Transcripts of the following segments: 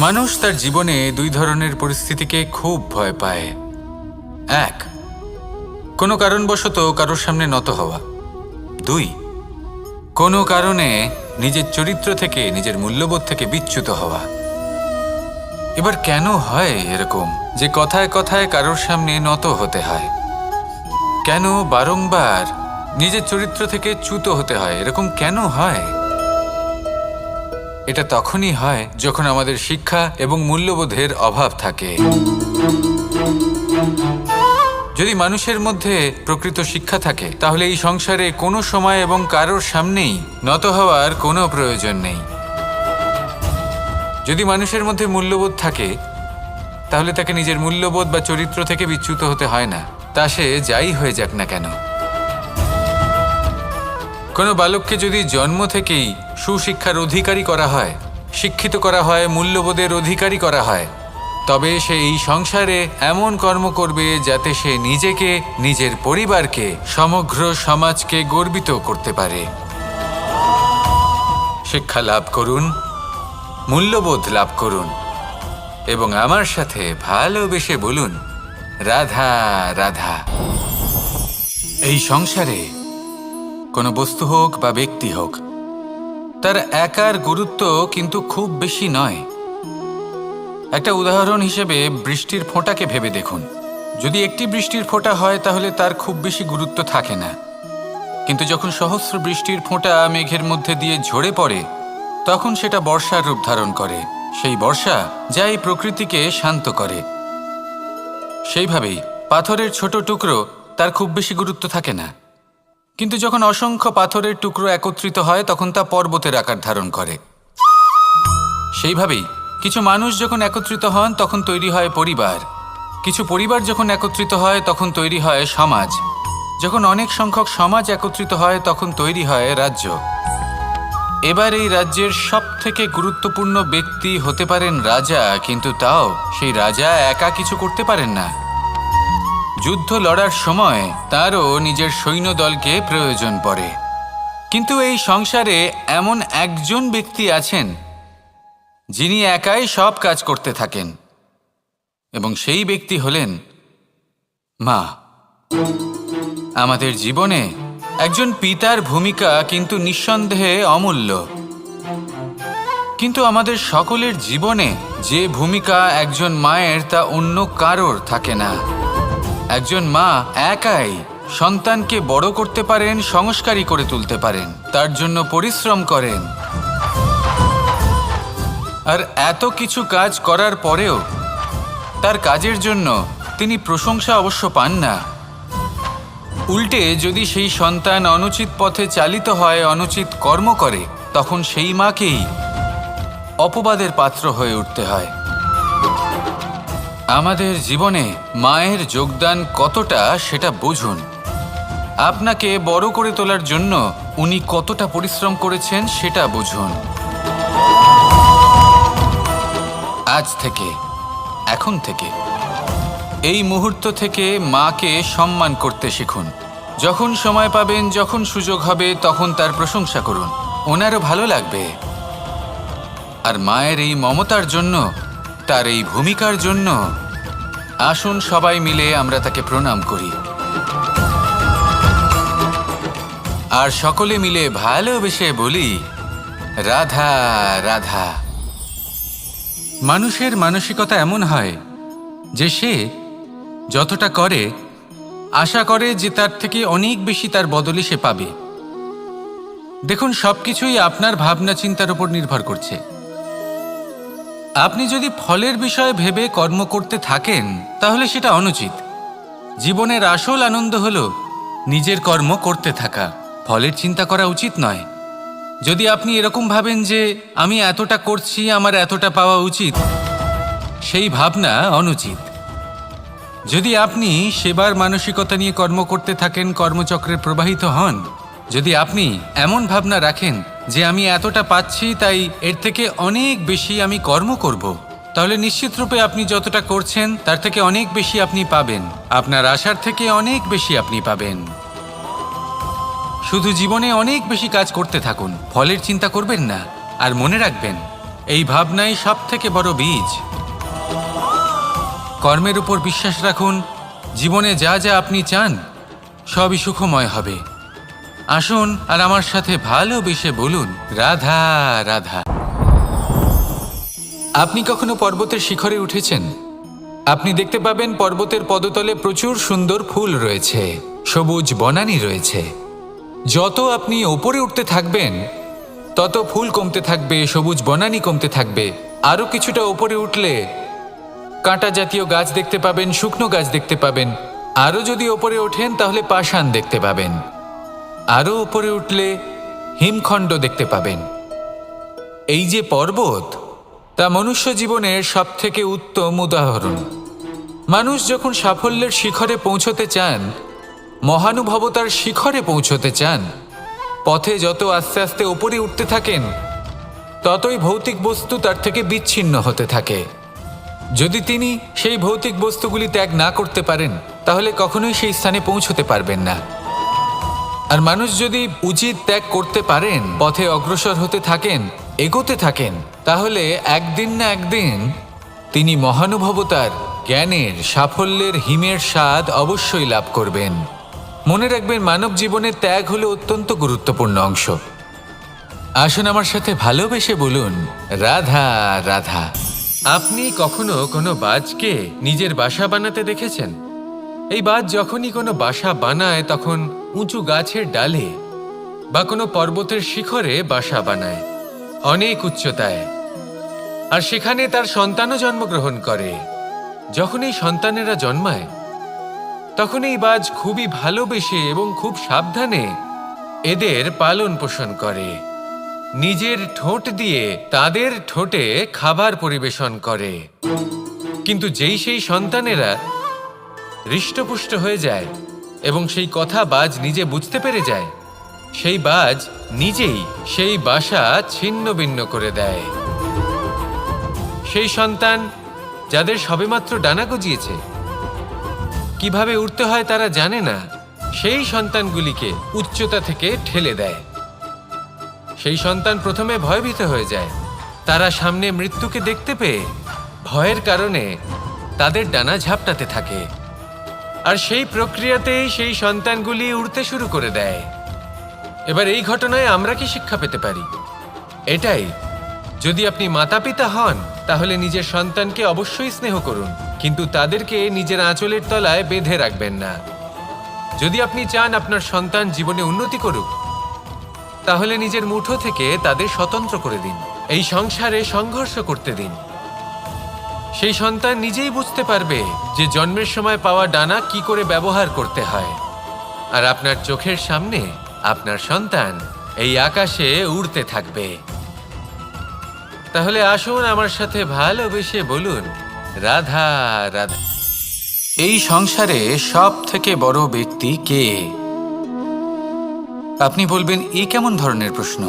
মানুষ তার জীবনে দুই ধরনের পরিস্থিতিকে খুব ভয় পায়। এক, কোনো কারণবশত কারোর সামনে নত হওয়া। দুই, কোনো কারণে নিজের চরিত্র থেকে, নিজের মূল্যবোধ থেকে বিচ্যুত হওয়া। এবার কেন হয় এরকম যে কথায় কথায় কারোর সামনে নত হতে হয়? কেন বারংবার নিজের চরিত্র থেকে চ্যুত হতে হয়? এরকম কেন হয়? এটা তখনই হয় যখন আমাদের শিক্ষা এবং মূল্যবোধের অভাব থাকে। যদি মানুষের মধ্যে প্রকৃত শিক্ষা থাকে তাহলে এই সংসারে কোনো সময় এবং কারোর সামনেই নত হওয়ার কোনো প্রয়োজন নেই। যদি মানুষের মধ্যে মূল্যবোধ থাকে তাহলে তাকে নিজের মূল্যবোধ বা চরিত্র থেকে বিচ্যুত হতে হয় না, তা সে যাই হয়ে যাক না কেন। কোনো বালককে যদি জন্ম থেকেই সুশিক্ষার অধিকারী করা হয়, শিক্ষিত করা হয়, মূল্যবোধের অধিকারী করা হয়, তবে সে এই সংসারে এমন কর্ম করবে যাতে সে নিজেকে, নিজের পরিবারকে, সমগ্র সমাজকে গর্বিত করতে পারে। শিক্ষা লাভ করুন, মূল্যবোধ লাভ করুন এবং আমার সাথে ভালোবেসে বলুন, রাধা রাধা। এই সংসারে কোনো বস্তু হোক বা ব্যক্তি হোক, তার একার গুরুত্ব কিন্তু খুব বেশি নয়। একটা উদাহরণ হিসেবে বৃষ্টির ফোঁটাকে ভেবে দেখুন। যদি একটি বৃষ্টির ফোঁটা হয় তাহলে তার খুব বেশি গুরুত্ব থাকে না, কিন্তু যখন সহস্র বৃষ্টির ফোঁটা মেঘের মধ্যে দিয়ে ঝরে পড়ে তখন সেটা বর্ষার রূপ ধারণ করে। সেই বর্ষা যা এই প্রকৃতিকে শান্ত করে। সেইভাবেই পাথরের ছোট টুকরো, তার খুব বেশি গুরুত্ব থাকে না, কিন্তু যখন অসংখ্য পাথরের টুকরো একত্রিত হয় তখন তা পর্বতের আকার ধারণ করে। সেইভাবেই কিছু মানুষ যখন একত্রিত হন তখন তৈরি হয় পরিবার, কিছু পরিবার যখন একত্রিত হয় তখন তৈরি হয় সমাজ, যখন অনেক সংখ্যক সমাজ একত্রিত হয় তখন তৈরি হয় রাজ্য। এবার এই রাজ্যের সবথেকে গুরুত্বপূর্ণ ব্যক্তি হতে পারেন রাজা, কিন্তু তাও সেই রাজা একা কিছু করতে পারেন না। যুদ্ধ লড়ার সময় তারও নিজের সৈন্যদলকে প্রয়োজন পড়ে। কিন্তু এই সংসারে এমন একজন ব্যক্তি আছেন যিনি একাই সব কাজ করতে থাকেন, এবং সেই ব্যক্তি হলেন মা। আমাদের জীবনে একজন পিতার ভূমিকা কিন্তু নিঃসন্দেহে অমূল্য, কিন্তু আমাদের সকলের জীবনে যে ভূমিকা একজন মায়ের তা অন্য কারোর থাকে না। একজন মা একাই সন্তানকে বড় করতে পারেন, সংস্কারী করে তুলতে পারেন, তার জন্য পরিশ্রম করেন। আর এত কিছু কাজ করার পরেও তার কাজের জন্য তিনি প্রশংসা অবশ্য পান না। উল্টে যদি সেই সন্তান অনুচিত পথে চালিত হয়, অনুচিত কর্ম করে, তখন সেই মাকেই অপবাদের পাত্র হয়ে উঠতে হয়। আমাদের জীবনে মায়ের যোগদান কতটা সেটা বুঝুন। আপনাকে বড় করে তোলার জন্য উনি কতটা পরিশ্রম করেছেন সেটা বুঝুন। আজ থেকে, এখন থেকে, এই মুহূর্ত থেকে মাকে সম্মান করতে শিখুন। যখন সময় পাবেন, যখন সুযোগ হবে, তখন তার প্রশংসা করুন, ওনারও ভালো লাগবে। আর মায়ের এই মমতার জন্য, তার এই ভূমিকার জন্য আসুন সবাই মিলে আমরা তাকে প্রণাম করি, আর সকলে মিলে ভালোবেসে বলি, রাধা রাধা। মানুষের মানসিকতা এমন হয় যে সে যতটা করে আশা করে যে তার থেকে অনেক বেশি তার বদলে সে পাবে। দেখুন, সবকিছুই আপনার ভাবনা চিন্তার উপর নির্ভর করছে। আপনি যদি ফলের বিষয়ে ভেবে কর্ম করতে থাকেন তাহলে সেটা অনুচিত। জীবনের আসল আনন্দ হলো নিজের কর্ম করতে থাকা, ফলের চিন্তা করা উচিত নয়। যদি আপনি এরকম ভাবেন যে আমি এতটা করছি, আমার এতটা পাওয়া উচিত, সেই ভাবনা অনুচিত। যদি আপনি সেবার মানসিকতা নিয়ে কর্ম করতে থাকেন, কর্মচক্রে প্রবাহিত হন, যদি আপনি এমন ভাবনা রাখেন যে আমি এতটা পাচ্ছি তাই এর থেকে অনেক বেশি আমি কর্ম করব, তাহলে নিশ্চিতরূপে আপনি যতটা করছেন তার থেকে অনেক বেশি আপনি পাবেন, আপনার আশার থেকে অনেক বেশি আপনি পাবেন। শুধু জীবনে অনেক বেশি কাজ করতে থাকুন, ফলের চিন্তা করবেন না। আর মনে রাখবেন, এই ভাবনাই সব থেকে বড় বীজ। কর্মের উপর বিশ্বাস রাখুন, জীবনে যা যা আপনি চান সবই সুখময় হবে। আসুন আর আমার সাথে ভালোবেসে বলুন, রাধা রাধা। আপনি কখনো পর্বতের শিখরে উঠেছেন? আপনি দেখতে পাবেন পর্বতের পদতলে প্রচুর সুন্দর ফুল রয়েছে, সবুজ বনানী রয়েছে। যত আপনি ওপরে উঠতে থাকবেন তত ফুল কমতে থাকবে, সবুজ বনানী কমতে থাকবে। আরও কিছুটা ওপরে উঠলে কাঁটা জাতীয় গাছ দেখতে পাবেন, শুকনো গাছ দেখতে পাবেন। আরও যদি ওপরে ওঠেন তাহলে পাষাণ দেখতে পাবেন। আরও ওপরে উঠলে হিমখণ্ড দেখতে পাবেন। এই যে পর্বত, তা মনুষ্য জীবনের সবথেকে উত্তম উদাহরণ। মানুষ যখন সাফল্যের শিখরে পৌঁছতে চান, মহানুভবতার শিখরে পৌঁছতে চান, পথে যত আস্তে আস্তে ওপরে উঠতে থাকেন ততই ভৌতিক বস্তু তার থেকে বিচ্ছিন্ন হতে থাকে। যদি তিনি সেই ভৌতিক বস্তুগুলি ত্যাগ না করতে পারেন তাহলে কখনোই সেই স্থানে পৌঁছতে পারবেন না। আর মানুষ যদি উচিত ত্যাগ করতে পারেন, পথে অগ্রসর হতে থাকেন, এগোতে থাকেন, তাহলে একদিন না একদিন তিনি মহানুভবতার, জ্ঞানের, সাফল্যের হিমের স্বাদ অবশ্যই লাভ করবেন। মনে রাখবেন, মানব জীবনের ত্যাগ হলো অত্যন্ত গুরুত্বপূর্ণ অংশ। আসুন আমার সাথে ভালোবেসে বলুন, রাধা রাধা। আপনি কখনো কোনো বাজকে নিজের বাসা বানাতে দেখেছেন? এই বাজ যখনই কোনো বাসা বানায় তখন উঁচু গাছের ডালে বা কোনো পর্বতের শিখরে বাসা বানায়, অনেক উচ্চতায়। আর সেখানে তার সন্তানও জন্মগ্রহণ করে। যখন এই সন্তানেরা জন্মায় তখন এই বাজ খুবই ভালোবেসে এবং খুব সাবধানে এদের পালন পোষণ করে। নিজের ঠোঁট দিয়ে তাদের ঠোঁটে খাবার পরিবেশন করে। কিন্তু যেই সেই সন্তানেরা হৃষ্টপুষ্ট হয়ে যায় এবং সেই কথা বাজ নিজে বুঝতে পেরে যায়, সেই বাজ নিজেই সেই বাসা ছিন্ন ভিন্ন করে দেয়। সেই সন্তান যাদের সবেমাত্র ডানা গজিয়েছে, কিভাবে উড়তে হয় তারা জানে না, সেই সন্তানগুলিকে উচ্চতা থেকে ঠেলে দেয়। সেই সন্তান প্রথমে ভয়ভীত হয়ে যায়। তারা সামনে মৃত্যুকে দেখতে পেয়ে ভয়ের কারণে তাদের ডানা ঝাপটাতে থাকে। আর সেই প্রক্রিয়াতেই সেই সন্তানগুলি উড়তে শুরু করে দেয়। এবার এই ঘটনায় আমরা কি শিক্ষা পেতে পারি? এটাই, যদি আপনি মাতা পিতা হন তাহলে নিজের সন্তানকে অবশ্যই স্নেহ করুন, কিন্তু তাদেরকে নিজের আঁচলের তলায় বেঁধে রাখবেন না। যদি আপনি চান আপনার সন্তান জীবনে উন্নতি করুক, তাহলে নিজের মুঠো থেকে তাদের স্বতন্ত্র করে দিন। এই সংসারে সংঘর্ষ করতে দিন। সেই সন্তান নিজেই বুঝতে পারবে যে জন্মের সময় পাওয়া ডানা কি করে ব্যবহার করতে হয়। আর আপনার চোখের সামনে আপনার সন্তান এই আকাশে উড়তে থাকবে। তাহলে আসুন আমার সাথে ভালোবেসে বলুন, রাধা রাধা। এই সংসারে সব থেকে বড় ব্যক্তি কে? আপনি বলবেন, এই কেমন ধরনের প্রশ্ন?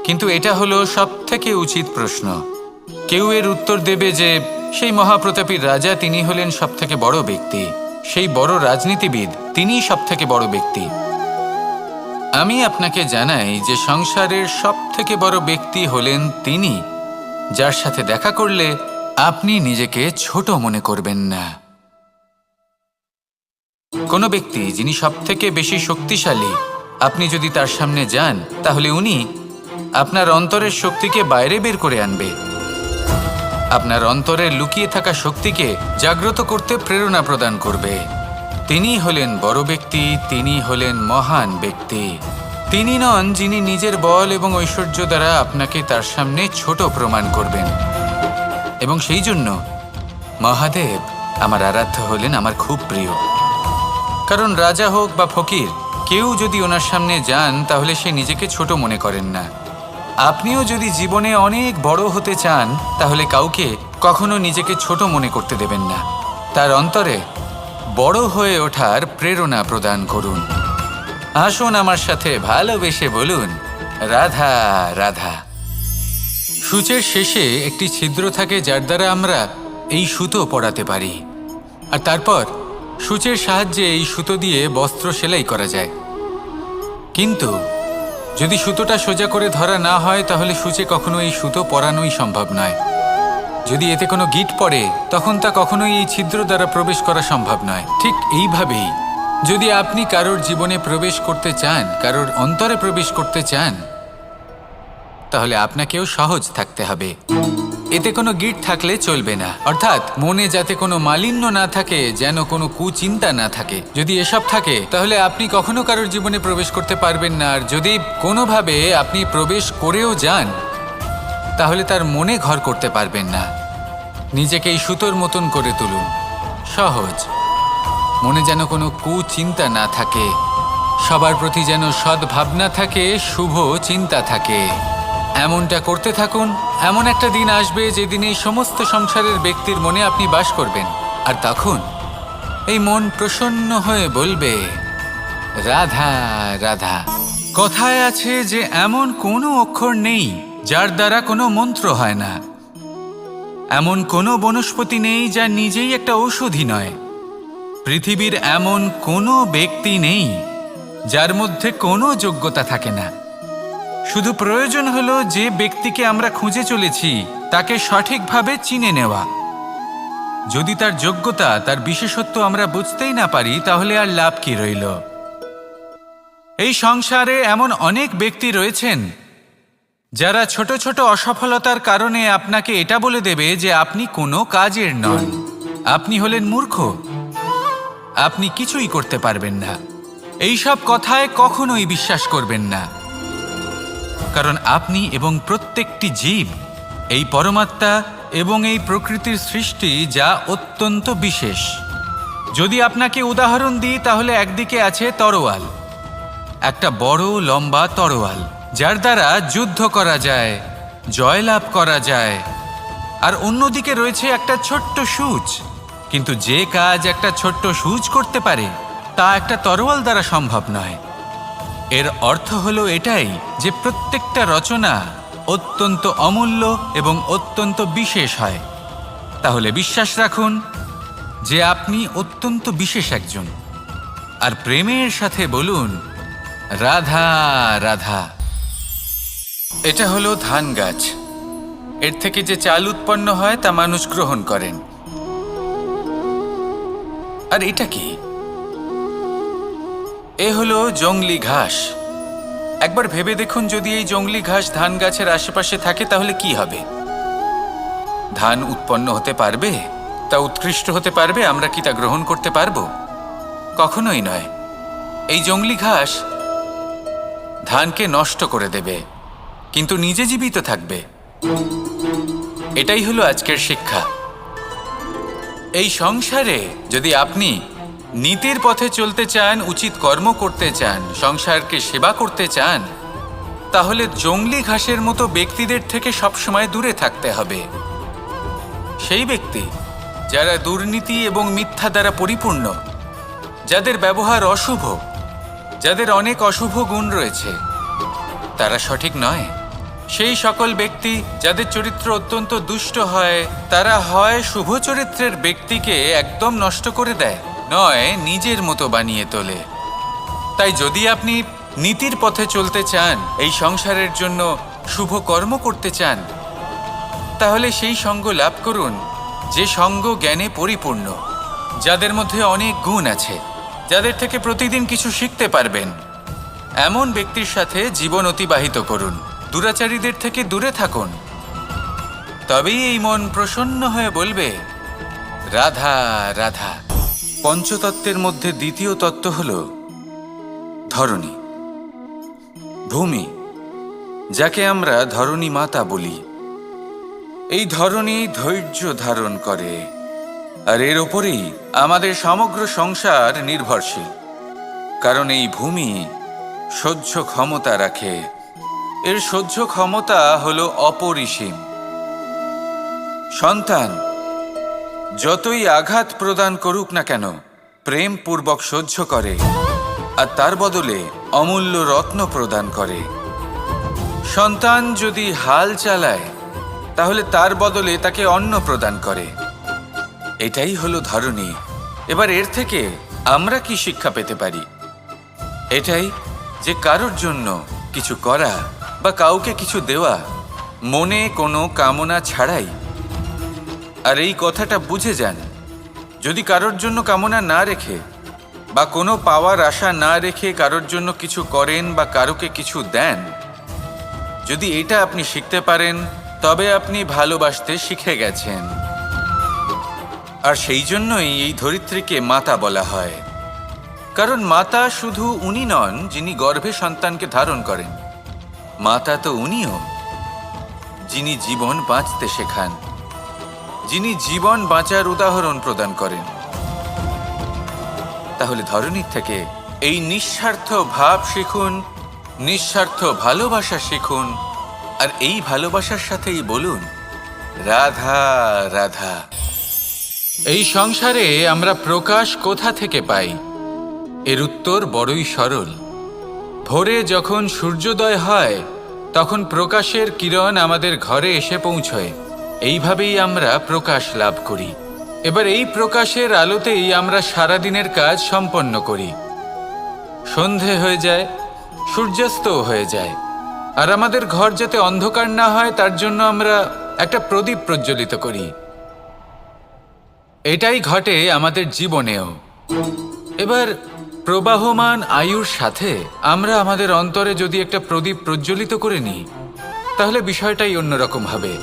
কিন্তু এটা হলো সব থেকে উচিত প্রশ্ন। কেউ এর উত্তর দেবে যে সেই মহাপ্রতাপী রাজা, তিনি হলেন সব থেকে বড় ব্যক্তি, সেই বড় রাজনীতিবিদ, তিনিই সব থেকে বড় ব্যক্তি। আমি আপনাকে জানাই যে সংসারের সব থেকে বড় ব্যক্তি হলেন তিনি, যার সাথে দেখা করলে আপনি নিজেকে ছোট মনে করবেন না। কোনো ব্যক্তি যিনি সব থেকে বেশি শক্তিশালী, আপনি যদি তার সামনে যান তাহলে উনি আপনার অন্তরের শক্তিকে বাইরে বের করে আনবে। আপনার অন্তরের লুকিয়ে থাকা শক্তিকে জাগ্রত করতে প্রেরণা প্রদান করবে। তিনি হলেন বড় ব্যক্তি, তিনি হলেন মহান ব্যক্তি। তিনি নন যিনি নিজের বল এবং ঐশ্বর্য দ্বারা আপনাকে তার সামনে ছোট প্রমাণ করবেন। এবং সেই জন্য মহাদেব আমার আরাধ্য হলেন আমার খুব প্রিয়। কারণ রাজা হোক বা ফকির, কেউ যদি ওনার সামনে যান তাহলে সে নিজেকে ছোট মনে করেন না। আপনিও যদি জীবনে অনেক বড় হতে চান তাহলে কাউকে কখনো নিজেকে ছোট মনে করতে দেবেন না। তার অন্তরে বড় হয়ে ওঠার প্রেরণা প্রদান করুন। আসুন আমার সাথে ভালোবেসে বলুন, রাধা রাধা। সূচের শেষে একটি ছিদ্র থাকে যার দ্বারা আমরা এই সুতো পরাতে পারি। আর তারপর সূচের সাহায্যে এই সুতো দিয়ে বস্ত্র সেলাই করা যায়। কিন্তু যদি সুতোটা সোজা করে ধরা না হয় তাহলে সূচে কখনো এই সুতো পরানোই সম্ভব নয়। যদি এতে কোনো গিঁট পড়ে তখন তা কখনোই এই ছিদ্র দ্বারা প্রবেশ করা সম্ভব নয়। ঠিক এইভাবেই যদি আপনি কারোর জীবনে প্রবেশ করতে চান, কারোর অন্তরে প্রবেশ করতে চান, তাহলে আপনাকেও সহজ থাকতে হবে। এতে কোনো গিঁট থাকলে চলবে না, অর্থাৎ মনে যাতে কোনো মালিন্য না থাকে, যেন কোনো কুচিন্তা না থাকে। যদি এসব থাকে তাহলে আপনি কখনো কারোর জীবনে প্রবেশ করতে পারবেন না। আর যদি কোনোভাবে আপনি প্রবেশ করেও যান তাহলে তার মনে ঘর করতে পারবেন না। নিজেকে এই সুতোর মতন করে তুলুন, সহজ। মনে যেন কোনো কুচিন্তা না থাকে, সবার প্রতি যেন সদ্ভাবনা থাকে, শুভ চিন্তা থাকে। এমনটা করতে থাকুন। এমন একটা দিন আসবে যেদিন এই সমস্ত সংসারের ব্যক্তির মনে আপনি বাস করবেন, আর তখন এই মন প্রসন্ন হয়ে বলবে, রাধা রাধা। কথায় আছে যে এমন কোনো অক্ষর নেই যার দ্বারা কোনো মন্ত্র হয় না, এমন কোনো বনস্পতি নেই যা নিজেই একটা ঔষধি নয়, পৃথিবীর এমন কোনো ব্যক্তি নেই যার মধ্যে কোনো যোগ্যতা থাকে না। শুধু প্রয়োজন হলো যে ব্যক্তিকে আমরা খুঁজে চলেছি তাকে সঠিকভাবে চিনে নেওয়া। যদি তার যোগ্যতা, তার বিশেষত্ব আমরা বুঝতেই না পারি তাহলে আর লাভ কি রইল? এই সংসারে এমন অনেক ব্যক্তি রয়েছেন যারা ছোট ছোট অসফলতার কারণে আপনাকে এটা বলে দেবে যে আপনি কোনো কাজের নন, আপনি হলেন মূর্খ, আপনি কিছুই করতে পারবেন না। এইসব কথায় কখনোই বিশ্বাস করবেন না, কারণ আপনি এবং প্রত্যেকটি জীব এই পরমাত্মা এবং এই প্রকৃতির সৃষ্টি, যা অত্যন্ত বিশেষ। যদি আপনাকে উদাহরণ দিই তাহলে একদিকে আছে তরোয়াল, একটা বড় লম্বা তরোয়াল যার দ্বারা যুদ্ধ করা যায়, জয়লাভ করা যায়। আর অন্যদিকে রয়েছে একটা ছোট্ট সূচ, কিন্তু যে কাজ একটা ছোট্ট সূচ করতে পারে তা একটা তরোয়াল দ্বারা সম্ভব নয়। এর অর্থ হলো এটাই যে প্রত্যেকটা রচনা অত্যন্ত অমূল্য এবং অত্যন্ত বিশেষ হয়। তাহলে বিশ্বাস রাখুন যে আপনি অত্যন্ত বিশেষ একজন, আর প্রেমের সাথে বলুন, রাধা রাধা। এটা হলো ধান গাছ। এর থেকে যে চাল উৎপন্ন হয় তা মানুষ গ্রহণ করেন। আর এটা কি? এ হলো জংলি ঘাস। একবার ভেবে দেখুন, যদি এই জংলি ঘাস ধান গাছের আশেপাশে থাকে তাহলে কি হবে? ধান উৎপন্ন হতে পারবে? তা উৎকৃষ্ট হতে পারবে? আমরা কি তা গ্রহণ করতে পারবো? কখনোই নয়। এই জংলি ঘাস ধানকে নষ্ট করে দেবে, কিন্তু নিজে জীবিত থাকবে। এটাই হলো আজকের শিক্ষা। এই সংসারে যদি আপনি নীতির পথে চলতে চান, উচিত কর্ম করতে চান, সংসারকে সেবা করতে চান, তাহলে জংলি ঘাসের মতো ব্যক্তিদের থেকে সবসময় দূরে থাকতে হবে। সেই ব্যক্তি যারা দুর্নীতি এবং মিথ্যা দ্বারা পরিপূর্ণ, যাদের ব্যবহার অশুভ, যাদের অনেক অশুভ গুণ রয়েছে, তারা সঠিক নয়। সেই সকল ব্যক্তি যাদের চরিত্র অত্যন্ত দুষ্ট হয়, তারা হয় শুভ চরিত্রের ব্যক্তিকে একদম নষ্ট করে দেয়, নয় নিজের মতো বানিয়ে তোলে। তাই যদি আপনি নীতির পথে চলতে চান, এই সংসারের জন্য শুভ কর্ম করতে চান, তাহলে সেই সঙ্গ লাভ করুন যে সঙ্গ জ্ঞানে পরিপূর্ণ, যাদের মধ্যে অনেক গুণ আছে, যাদের থেকে প্রতিদিন কিছু শিখতে পারবেন। এমন ব্যক্তির সাথে জীবন অতিবাহিত করুন, দুরাচারীদের থেকে দূরে থাকুন। তবেই এই মন প্রসন্ন হয়ে বলবে, রাধা রাধা। পঞ্চতত্ত্বের মধ্যে দ্বিতীয় তত্ত্ব হল ধরণী, ভূমি, যাকে আমরা ধরণী মাতা বলি। এই ধরণী ধৈর্য ধারণ করে, আর এর ওপরেই আমাদের সমগ্র সংসার নির্ভরশীল। কারণ এই ভূমি সহ্য ক্ষমতা রাখে, এর সহ্য ক্ষমতা হলো অপরিসীম। সন্তান যতই আঘাত প্রদান করুক না কেন, প্রেম পূর্বক সহ্য করে, আর তার বদলে অমূল্য রত্ন প্রদান করে। সন্তান যদি হাল চালায় তাহলে তার বদলে তাকে অন্ন প্রদান করে। এটাই হলো ধরণী। এবার এর থেকে আমরা কি শিক্ষা পেতে পারি? এটাই যে কারোর জন্য কিছু করা বা কাউকে কিছু দেওয়া মনে কোনো কামনা ছাড়াই। আর এই কথাটা বুঝে যান, যদি কারোর জন্য কামনা না রেখে বা কোনো পাওয়ার আশা না রেখে কারোর জন্য কিছু করেন বা কারোকে কিছু দেন, যদি এটা আপনি শিখতে পারেন তবে আপনি ভালোবাসতে শিখে গেছেন। আর সেই জন্যই এই ধরিত্রীকে মাতা বলা হয়, কারণ মাতা শুধু উনি নন যিনি গর্ভে সন্তানকে ধারণ করেন, মাতা তো উনিও যিনি জীবন বাঁচতে শেখান, যিনি জীবন বাঁচার উদাহরণ প্রদান করেন। তাহলে ধরনীর থেকে এই নিঃস্বার্থ ভাব শিখুন, নিঃস্বার্থ ভালোবাসা শিখুন, আর এই ভালোবাসার সাথেই বলুন রাধা রাধা। এই সংসারে আমরা প্রকাশ কোথা থেকে পাই? এর উত্তর বড়ই সরল। ভোরে যখন সূর্যোদয় হয় তখন প্রকাশের কিরণ আমাদের ঘরে এসে পৌঁছয়। এইভাবেই আমরা প্রকাশ লাভ করি। এবার এই প্রকাশের আলোতেই আমরা সারাদিনের কাজ সম্পন্ন করি। সন্ধে হয়ে যায়, সূর্যাস্তও হয়ে যায়, আর আমাদের ঘর যাতে অন্ধকার না হয় তার জন্য আমরা একটা প্রদীপ প্রজ্বলিত করি। এটাই ঘটে আমাদের জীবনেও। এবার প্রবাহমান আয়ুর সাথে আমরা আমাদের অন্তরে যদি একটা প্রদীপ প্রজ্বলিত করে নিই তাহলে বিষয়টাই অন্যরকম হবে।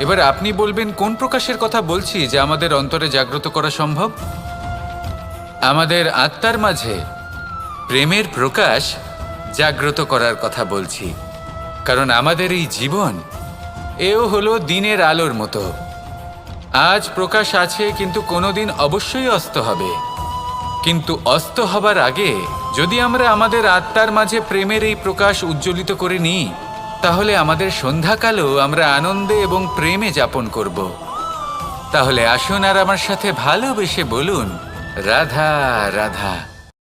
এবার আপনি বলবেন কোন প্রকাশের কথা বলছি যা আমাদের অন্তরে জাগ্রত করা সম্ভব? আমাদের আত্মার মাঝে প্রেমের প্রকাশ জাগ্রত করার কথা বলছি। কারণ আমাদের এই জীবন এও হলো দিনের আলোর মতো। আজ প্রকাশ আছে কিন্তু কোনোদিন অবশ্যই অস্ত হবে। কিন্তু অস্ত হবার আগে যদি আমরা আমাদের আত্মার মাঝে প্রেমের এই প্রকাশ উজ্জ্বলিত করে নিই তাহলে আমাদের সন্ধ্যাকালও আমরা আনন্দে এবং প্রেমে যাপন করব। তাহলে আসুন আর আমার সাথে ভালোবেসে বলুন রাধা রাধা।